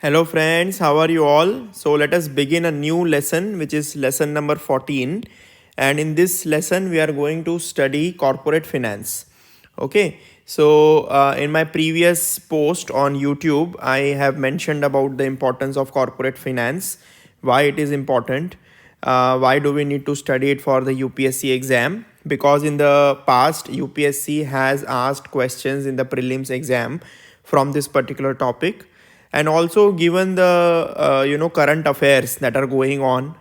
Hello friends, how are you all? So let us begin a new lesson which is lesson number 14, and in this lesson we are going to study corporate finance. Okay, so in my previous post on YouTube I have mentioned about the importance of corporate finance, why it is important, why do we need to study it for the UPSC exam, because in the past UPSC has asked questions in the prelims exam from this particular topic, and also given the current affairs that are going on,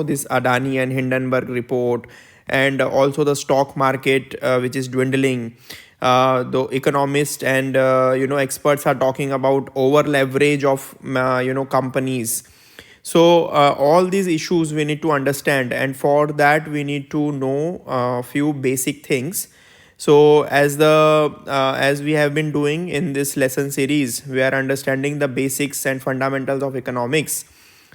this Adani and Hindenburg report, and also the stock market which is dwindling. The economists and experts are talking about over leverage of companies. So all these issues we need to understand, and for that we need to know a few basic things. So as we have been doing in this lesson series, we are understanding the basics and fundamentals of economics,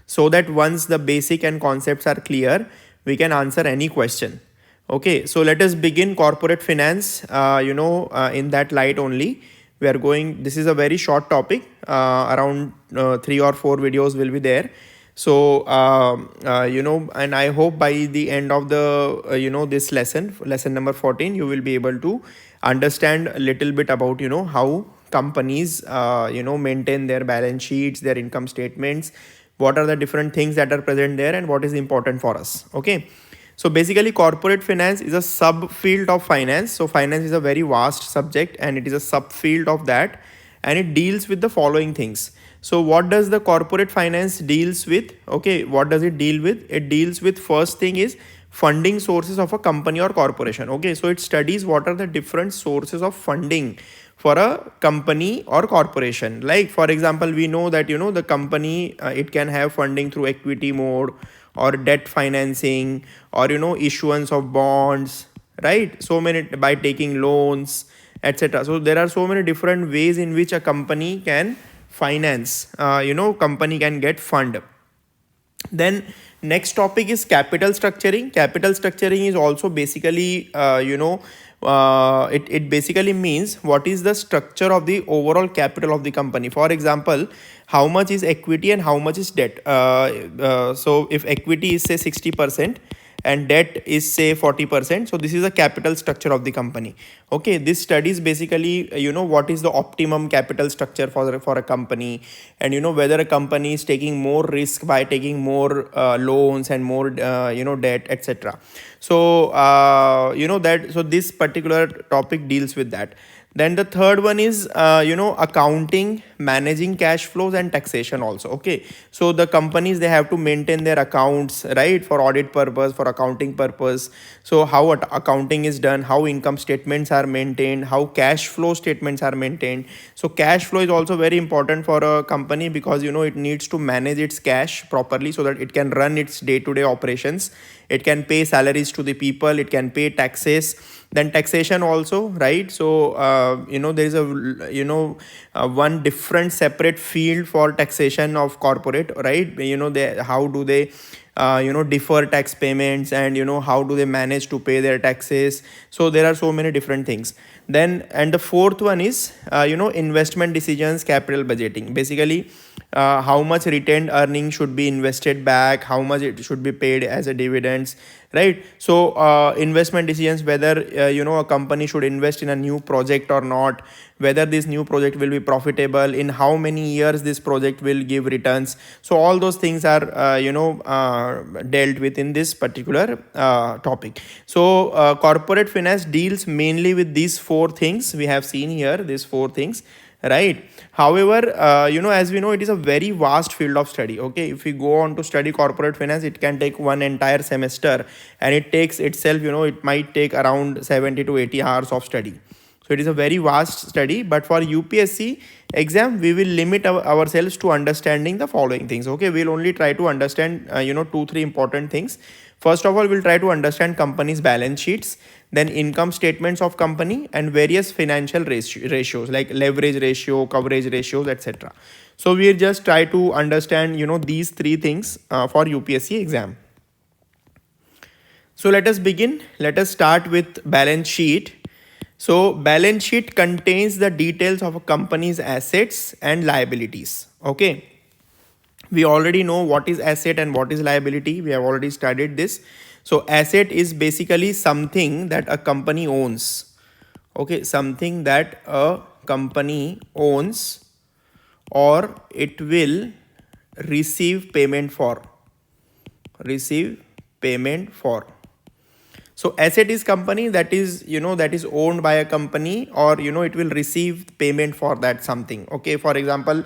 so that once the basic and concepts are clear, we can answer any question. Okay, so let us begin corporate finance. In that light only, we are going. This is a very short topic. Around 3 or 4 videos will be there. So and I hope by the end of the this lesson number 14, you will be able to understand a little bit about how companies maintain their balance sheets, their income statements, what are the different things that are present there, and what is important for us. Okay, so basically corporate finance is a subfield of finance. So finance is a very vast subject and it is a subfield of that, and it deals with the following things. So what does the corporate finance deals with? Okay, what does it deal with? It deals with, first thing is funding sources of a company or corporation. Okay, so it studies what are the different sources of funding for a company or corporation. Like for example, we know that the company, it can have funding through equity mode or debt financing, or issuance of bonds, right? So many, by taking loans, etc. So there are so many different ways in which a company can finance, company can get fund. Then next topic is capital structuring. Capital structuring is also basically it basically means what is the structure of the overall capital of the company. For example, how much is equity and how much is debt. So if equity is say 60% and debt is say 40%, so this is a capital structure of the company. Okay, this studies basically what is the optimum capital structure for a company, and whether a company is taking more risk by taking more loans and more debt, etc. So so this particular topic deals with that. Then the third one is accounting, managing cash flows, and taxation also. Okay, so the companies, they have to maintain their accounts, right, for audit purpose, for accounting purpose. So how accounting is done, how income statements are maintained, how cash flow statements are maintained. So cash flow is also very important for a company, because it needs to manage its cash properly so that it can run its day-to-day operations. It can pay salaries to the people, it can pay taxes. Then taxation also, right? So there is a one different separate field for taxation of corporate, right? They, how do they defer tax payments, and how do they manage to pay their taxes. So there are so many different things. Then, and the fourth one is investment decisions, capital budgeting. Basically how much retained earning should be invested back, how much it should be paid as a dividends, right? So investment decisions, whether a company should invest in a new project or not, whether this new project will be profitable, in how many years this project will give returns. So all those things are dealt with in this particular topic. So corporate finance deals mainly with these four things we have seen here, these four things, right? However, as we know, it is a very vast field of study. Okay, if we go on to study corporate finance, it can take one entire semester, and it takes itself, it might take around 70 to 80 hours of study. So it is a very vast study, but for UPSC exam, we will limit ourselves to understanding the following things. Okay, we'll only try to understand 2-3 important things. First of all, we'll try to understand companies' balance sheets, then income statements of company, and various financial ratios like leverage ratio, coverage ratios, etc. So we'll just try to understand these three things for UPSC exam. So let us begin. Let us start with balance sheet. So balance sheet contains the details of a company's assets and liabilities. Okay, we already know what is asset and what is liability. We have already studied this. So asset is basically something that a company owns. Okay, something that a company owns or it will receive payment for. Receive payment for. So asset is company that is, that is owned by a company, or it will receive payment for that something. Okay, for example,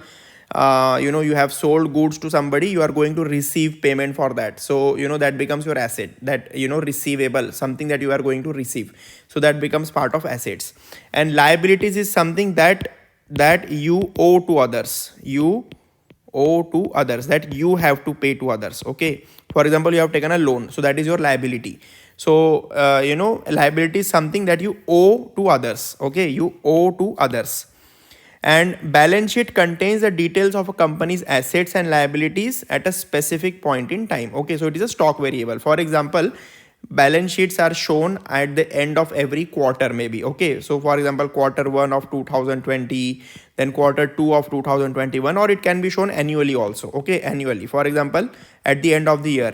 you have sold goods to somebody, you are going to receive payment for that. So that becomes your asset, that receivable, something that you are going to receive. So that becomes part of assets. And liabilities is something that you owe to others. You owe to others, that you have to pay to others. Okay, for example, you have taken a loan, so that is your liability. So liability is something that you owe to others. Okay, you owe to others. And balance sheet contains the details of a company's assets and liabilities at a specific point in time. Okay, so it is a stock variable. For example, balance sheets are shown at the end of every quarter maybe. Okay, so for example, quarter 1 of 2020, then quarter 2 of 2021, or it can be shown annually also. Okay, annually, for example, at the end of the year,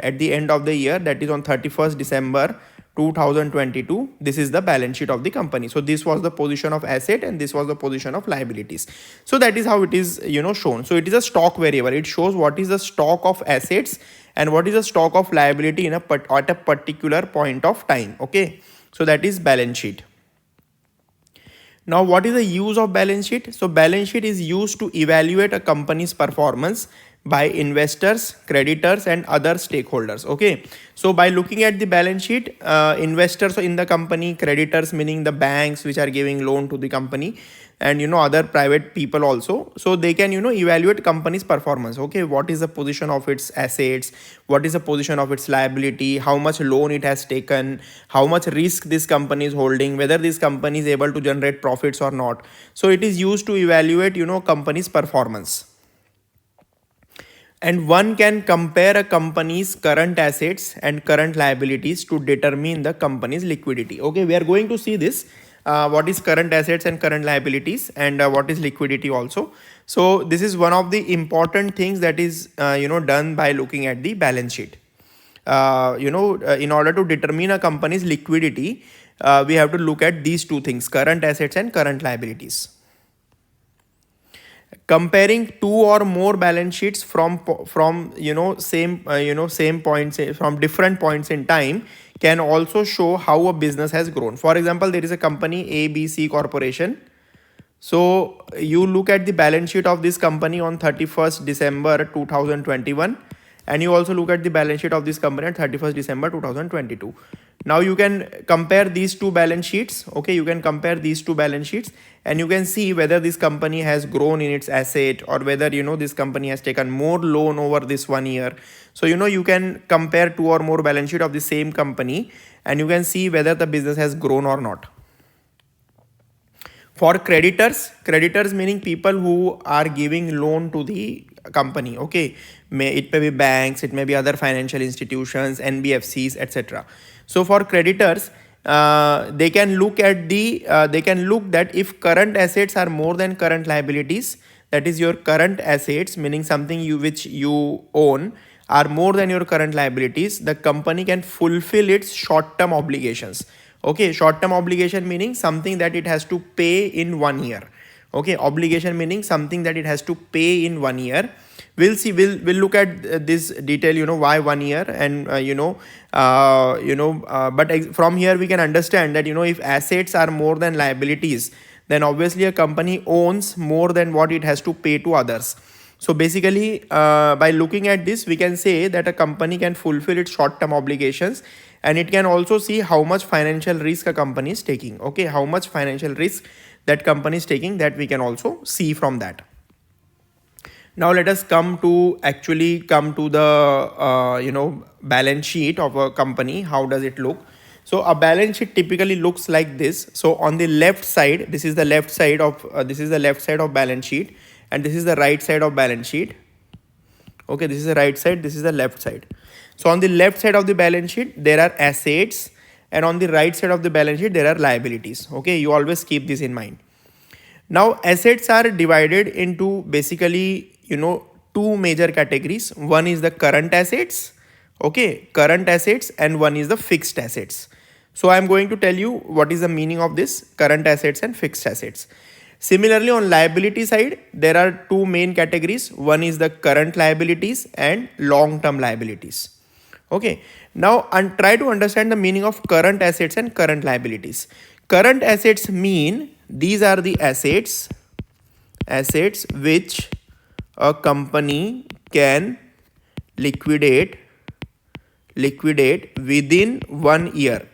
that is on 31st December 2022, this is the balance sheet of the company. So this was the position of asset and this was the position of liabilities. So that is how it is shown. So it is a stock variable. It shows what is the stock of assets and what is the stock of liability at a particular point of time. Okay, so that is balance sheet. Now, what is the use of balance sheet? So balance sheet is used to evaluate a company's performance by investors, creditors, and other stakeholders. Okay, so by looking at the balance sheet, investors in the company, creditors meaning the banks which are giving loan to the company, and other private people also, so they can evaluate company's performance. Okay, what is the position of its assets, what is the position of its liability, how much loan it has taken, how much risk this company is holding, whether this company is able to generate profits or not. So it is used to evaluate company's performance. And one can compare a company's current assets and current liabilities to determine the company's liquidity. Okay, we are going to see this, what is current assets and current liabilities, and what is liquidity also. So this is one of the important things that is done by looking at the balance sheet. In order to determine a company's liquidity, we have to look at these two things, current assets and current liabilities. Comparing two or more balance sheets from same points, from different points in time, can also show how a business has grown. For example, there is a company ABC Corporation. So you look at the balance sheet of this company on 31st December 2021, and you also look at the balance sheet of this company at 31st December 2022. Now you can compare these two balance sheets. Okay, you can compare these two balance sheets and you can see whether this company has grown in its asset, or whether this company has taken more loan over this 1 year. So you can compare two or more balance sheet of the same company and you can see whether the business has grown or not. For creditors meaning people who are giving loan to the company. Okay, it may be banks, it may be other financial institutions, NBFCs, etc. So for creditors, they can look at that if current assets are more than current liabilities, that is your current assets meaning something which you own are more than your current liabilities, the company can fulfill its short-term obligations. Okay, short-term obligation meaning something that it has to pay in 1 year. Okay, obligation meaning something that it has to pay in 1 year. We'll see, we'll look at this detail, why 1 year, and but from here we can understand that if assets are more than liabilities, then obviously a company owns more than what it has to pay to others. So basically, by looking at this, we can say that a company can fulfill its short-term obligations, and it can also see how much financial risk a company is taking. Okay, how much financial risk that company is taking, that we can also see from that. Now let us come to the balance sheet of a company. How does it look? So a balance sheet typically looks like this. So on the left side, this is the left side of balance sheet, and this is the right side of balance sheet. Okay, this is the right side, this is the left side. So on the left side of the balance sheet there are assets, and on the right side of the balance sheet there are liabilities. Okay, you always keep this in mind. Now assets are divided into basically two major categories. One is the current assets, okay, current assets, and one is the fixed assets. So I'm going to tell you what is the meaning of this current assets and fixed assets. Similarly, on liability side, there are two main categories. One is the current liabilities and long-term liabilities. Okay, now and try to understand the meaning of current assets and current liabilities. Current assets mean these are the assets which a company can liquidate within 1 year,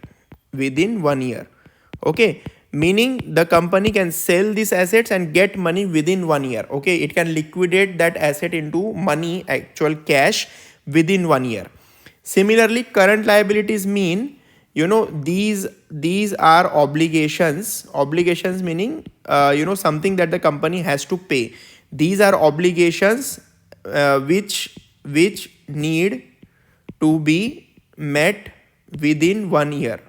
okay, meaning the company can sell these assets and get money within 1 year. Okay, it can liquidate that asset into money, actual cash, within 1 year. Similarly, current liabilities mean these are obligations meaning something that the company has to pay. These are obligations which need to be met within 1 year.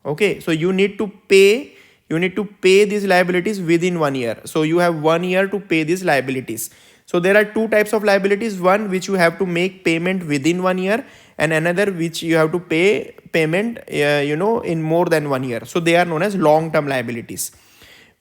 Okay, so you need to pay these liabilities within 1 year. So you have 1 year to pay these liabilities. So there are two types of liabilities: one which you have to make payment within 1 year, and another which you have to pay payment in more than 1 year. So they are known as long-term liabilities.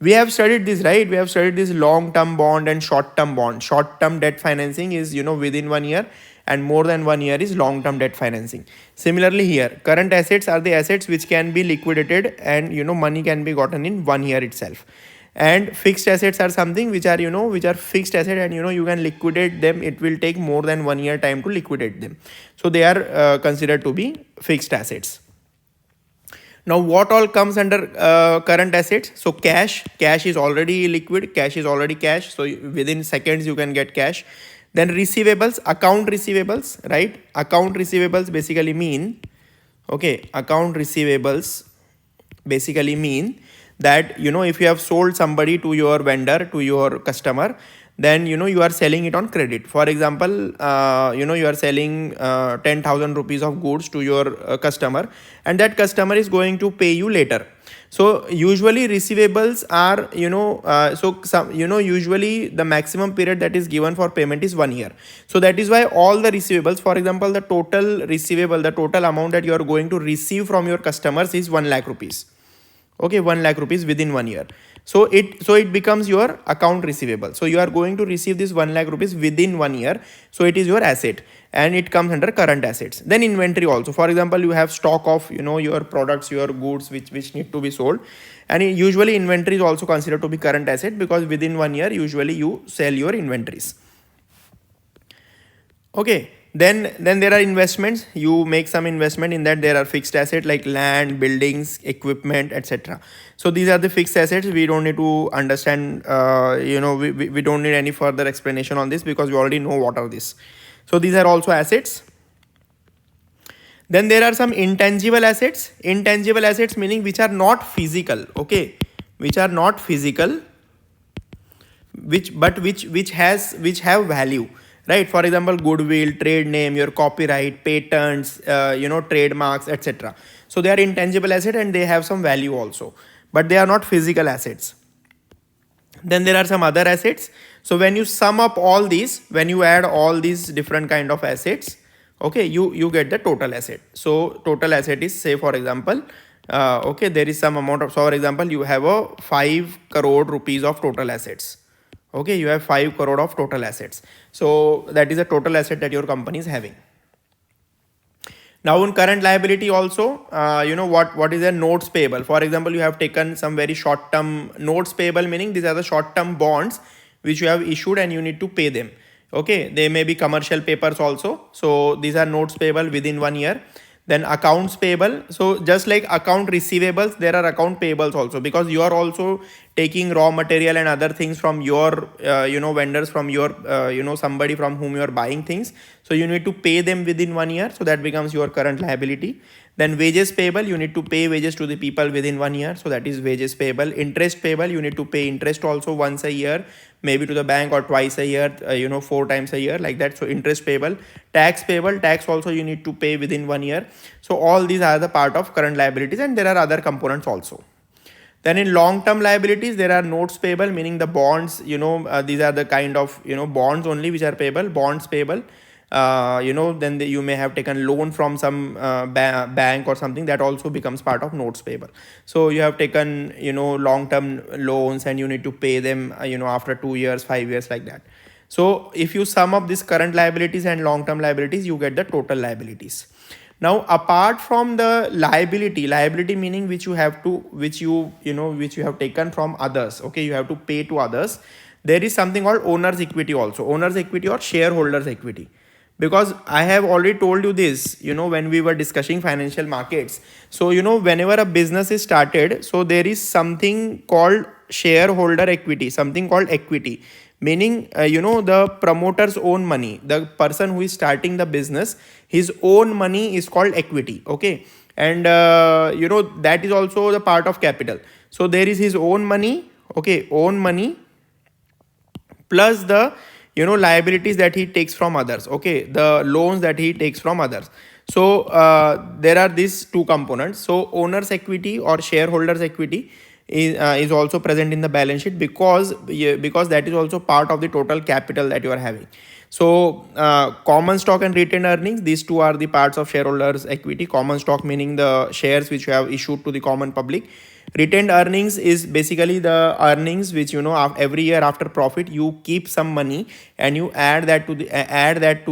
We have studied this, right? We have studied this long-term bond and short-term bond. Short-term debt financing is within 1 year, and more than 1 year is long-term debt financing. Similarly here, current assets are the assets which can be liquidated and money can be gotten in 1 year itself. And fixed assets are something which are which are fixed asset, and you can liquidate them. It will take more than 1 year time to liquidate them. So they are considered to be fixed assets. Now what all comes under current assets? So cash is already liquid, cash is already cash, so within seconds you can get cash. Then receivables, account receivables, right? Account receivables basically mean, okay, account receivables basically mean that if you have sold somebody to your vendor, to your customer, then you are selling it on credit. For example, you are selling 10,000 rupees of goods to your customer, and that customer is going to pay you later. So usually receivables are usually the maximum period that is given for payment is 1 year. So that is why all the receivables, for example, the total receivable, the total amount that you are going to receive from your customers is 1 lakh rupees. Okay, 1 lakh rupees within 1 year. So it becomes your account receivable. So you are going to receive this 1 lakh rupees within 1 year. So it is your asset, and it comes under current assets. Then inventory also. For example, you have stock of your products, your goods which need to be sold, and usually inventory is also considered to be current asset, because within 1 year usually you sell your inventories. Okay. Then there are investments. You make some investment in that. There are fixed assets like land, buildings, equipment, etc. So these are the fixed assets. We don't need to understand, we don't need any further explanation on this, because we already know what are these. So these are also assets. Then there are some intangible assets. Intangible assets meaning which are not physical, okay, which are not physical, which have value. Right, for example, goodwill, trade name, your copyright, patents, trademarks, etc. So they are intangible assets and they have some value also, but they are not physical assets. Then there are some other assets. So when you sum up all these, when you add all these different kind of assets, okay, you get the total asset. So total asset is, say for example, okay, there is some amount of, so for example, you have a 5 crore rupees of total assets. Okay, you have 5 crore of total assets. So that is a total asset that your company is having. Now in current liability also, what is a notes payable? For example, you have taken some very short term notes payable, meaning these are the short term bonds which you have issued and you need to pay them. Okay, they may be commercial papers also. So these are notes payable within 1 year. Then accounts payable. So just like account receivables, there are account payables also, because you are also taking raw material and other things from your vendors, from your somebody from whom you are buying things. So you need to pay them within 1 year. So that becomes your current liability. Then wages payable, you need to pay wages to the people within 1 year. So that is wages payable. Interest payable, you need to pay interest also once a year, maybe to the bank, or twice a year, 4 times a year, like that. So interest payable. Tax payable, tax also you need to pay within 1 year. So all these are the part of current liabilities, and there are other components also. Then in long term liabilities, there are notes payable, meaning the bonds, these are the kind of, bonds only which are payable, bonds payable. Then you may have taken loan from some bank or something, that also becomes part of notes payable. So you have taken, long term loans and you need to pay them, after 2 years, 5 years, like that. So if you sum up this current liabilities and long term liabilities, you get the total liabilities. Now apart from the liability meaning which you have to, which you have taken from others, okay, you have to pay to others, there is something called owner's equity also, owner's equity or shareholders equity. Because I have already told you this, when we were discussing financial markets. So whenever a business is started, so there is something called shareholder equity, something called equity, meaning the promoter's own money, the person who is starting the business, his own money is called equity, okay. And that is also the part of capital. So there is his own money, okay, own money, plus the liabilities that he takes from others, okay, the loans that he takes from others. So there are these two components. So owner's equity or shareholders equity is also present in the balance sheet, because that is also part of the total capital that you are having. So common stock and retained earnings, these two are the parts of shareholders equity. Common stock meaning the shares which you have issued to the common public. Retained earnings is basically the earnings which every year after profit you keep some money and you add that to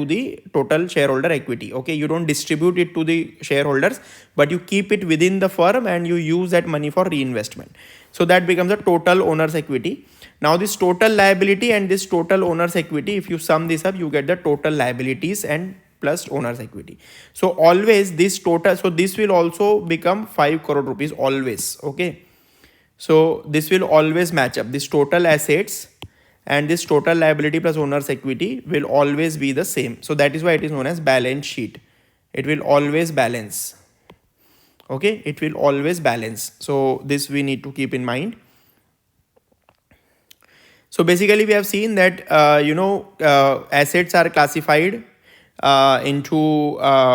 the total shareholder equity, okay. You don't distribute it to the shareholders, but you keep it within the firm and you use that money for reinvestment. So that becomes a total owner's equity. Now this total liability and this total owner's equity, if you sum this up, you get the total liabilities and plus owner's equity. So always this total, so this will also become 5 crore rupees always, okay. So this will always match up, this total assets and this total liability plus owner's equity will always be the same. So that is why it is known as balance sheet. It will always balance, okay, it will always balance. So this we need to keep in mind. So basically we have seen that assets are classified into there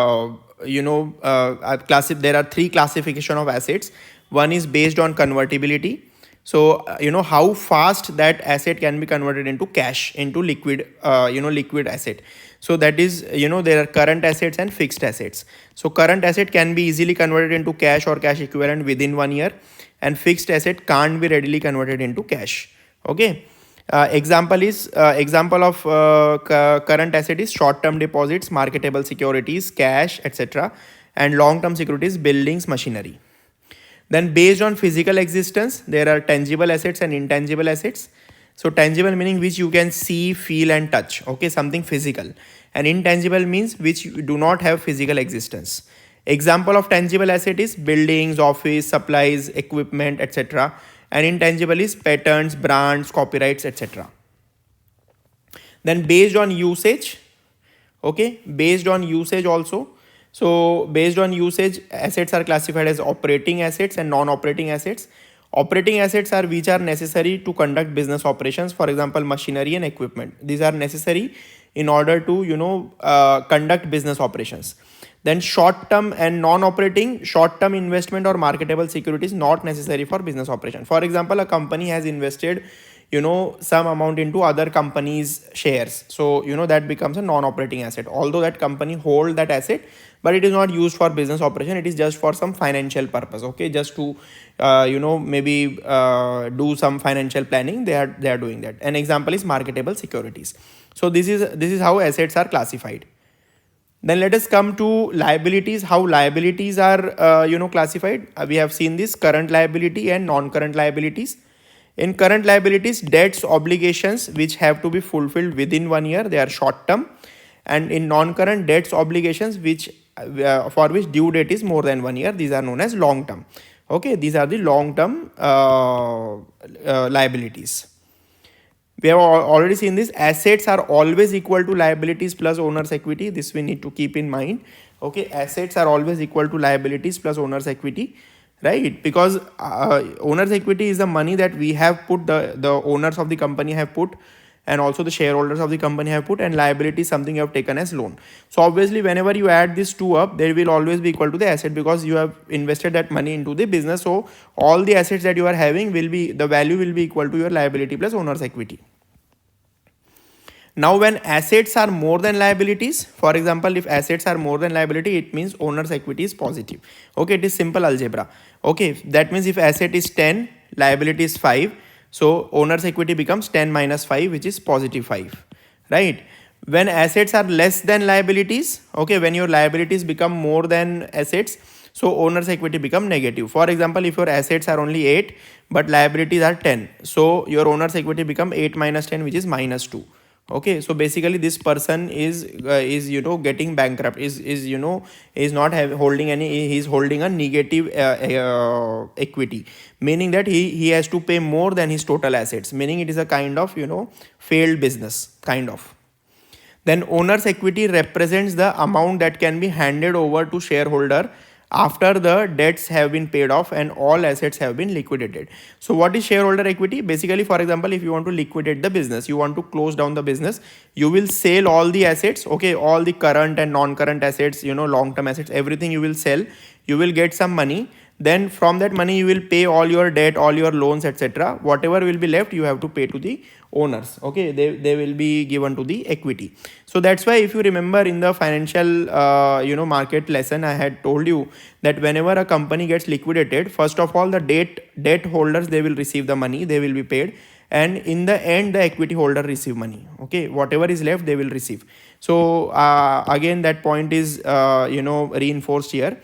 are three classification of assets. One is based on convertibility. So how fast that asset can be converted into cash, into liquid, liquid asset. So that is, there are current assets and fixed assets. So current asset can be easily converted into cash or cash equivalent within 1 year, and fixed asset can't be readily converted into cash, okay. Example of current asset is short-term deposits, marketable securities, cash, etc., and long-term securities, buildings, machinery. Then based on physical existence, there are tangible assets and intangible assets. So tangible meaning which you can see, feel and touch, okay, something physical. And intangible means which do not have physical existence. Example of tangible asset is buildings, office, supplies, equipment, etc. And intangible is patents, brands, copyrights, etc. Then based on usage, okay, based on usage also. So based on usage, assets are classified as operating assets and non-operating assets. Operating assets are which are necessary to conduct business operations. For example, machinery and equipment. These are necessary in order to conduct business operations. Then short-term and non-operating, short-term investment or marketable securities not necessary for business operation. For example, a company has invested some amount into other companies' shares. So that becomes a non-operating asset. Although that company hold that asset, but it is not used for business operation. It is just for some financial purpose, okay, just to maybe do some financial planning. They are doing that. An example is marketable securities. So this is how assets are classified. Then let us come to liabilities. How liabilities are classified. We have seen this current liability and non-current liabilities. In current liabilities, debts, obligations which have to be fulfilled within 1 year, they are short term. And in non-current, debts, obligations which for which due date is more than 1 year, these are known as long term, okay. These are the long term liabilities. We have already seen this. Assets are always equal to liabilities plus owner's equity. This we need to keep in mind, okay. Assets are always equal to liabilities plus owner's equity, right? Because owner's equity is the money that we have put, the owners of the company have put and also the shareholders of the company have put, and liability is something you have taken as loan. So obviously whenever you add these two up, they will always be equal to the asset because you have invested that money into the business. So all the assets that you are having will be, the value will be equal to your liability plus owner's equity. Now when assets are more than liabilities, for example, if assets are more than liability, it means owner's equity is positive. Okay, it is simple algebra. Okay, that means if asset is 10, liability is 5, so owner's equity becomes 10 minus 5, which is positive 5, right? When assets are less than liabilities, okay, when your liabilities become more than assets, so owner's equity become negative. For example, if your assets are only 8 but liabilities are 10, so your owner's equity become 8 minus 10, which is minus 2. Okay, so basically this person is getting bankrupt, is not holding any, he's holding a negative equity, meaning that he has to pay more than his total assets, meaning it is a kind of failed business kind of. Then owner's equity represents the amount that can be handed over to shareholder after the debts have been paid off and all assets have been liquidated. So what is shareholder equity? Basically, for example, if you want to liquidate the business, you want to close down the business, you will sell all the assets, okay, all the current and non-current assets, long-term assets, everything you will sell, you will get some money. Then from that money you will pay all your debt, all your loans, etc. Whatever will be left, you have to pay to the owners. Okay, they will be given to the equity. So that's why if you remember in the financial market lesson, I had told you that whenever a company gets liquidated, first of all the debt holders, they will receive the money, they will be paid, and in the end the equity holder receive money. Okay, whatever is left they will receive. So again that point is reinforced here.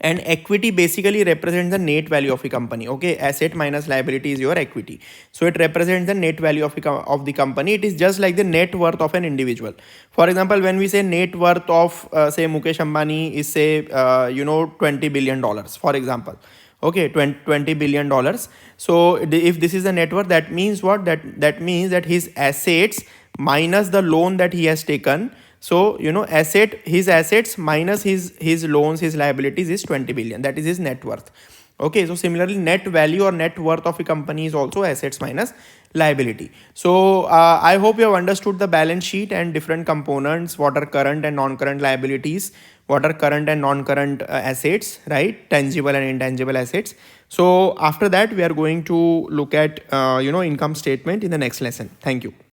And equity basically represents the net value of a company. Okay, asset minus liability is your equity, so it represents the net value of the company. It is just like the net worth of an individual. For example, when we say net worth of say Mukesh Ambani is say $20 billion, for example. Okay, $20 billion. So if this is the net worth, that means what? That means that his assets minus the loan that he has taken. So his assets minus his loans, his liabilities is 20 billion. That is his net worth. Okay, so similarly net value or net worth of a company is also assets minus liability. So I hope you have understood the balance sheet and different components, what are current and non-current liabilities, what are current and non-current assets, right? Tangible and intangible assets. So after that we are going to look at income statement in the next lesson. Thank you.